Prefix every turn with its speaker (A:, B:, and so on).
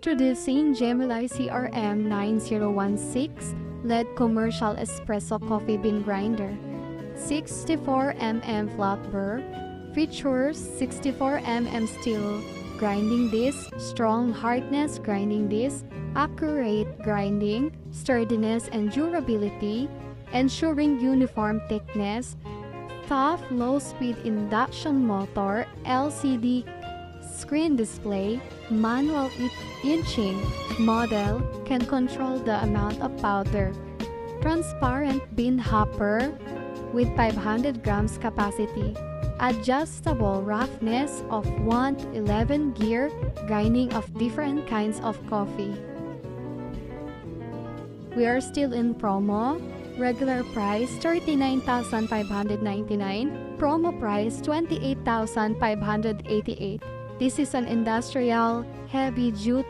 A: Introducing Gemilai CRM 9016 LED Commercial Espresso Coffee Bean Grinder. 64 mm flat burr. Features 64 mm steel grinding disc, strong hardness grinding disc, accurate grinding, sturdiness and durability, ensuring uniform thickness, tough low-speed induction motor, LCD screen display, manual inching model, can control the amount of powder, transparent bean hopper with 500 grams capacity, adjustable roughness of 1 to 11 gear, grinding of different kinds of coffee. We are still in promo. Regular price 39,599, promo price 28,588. This is an industrial heavy duty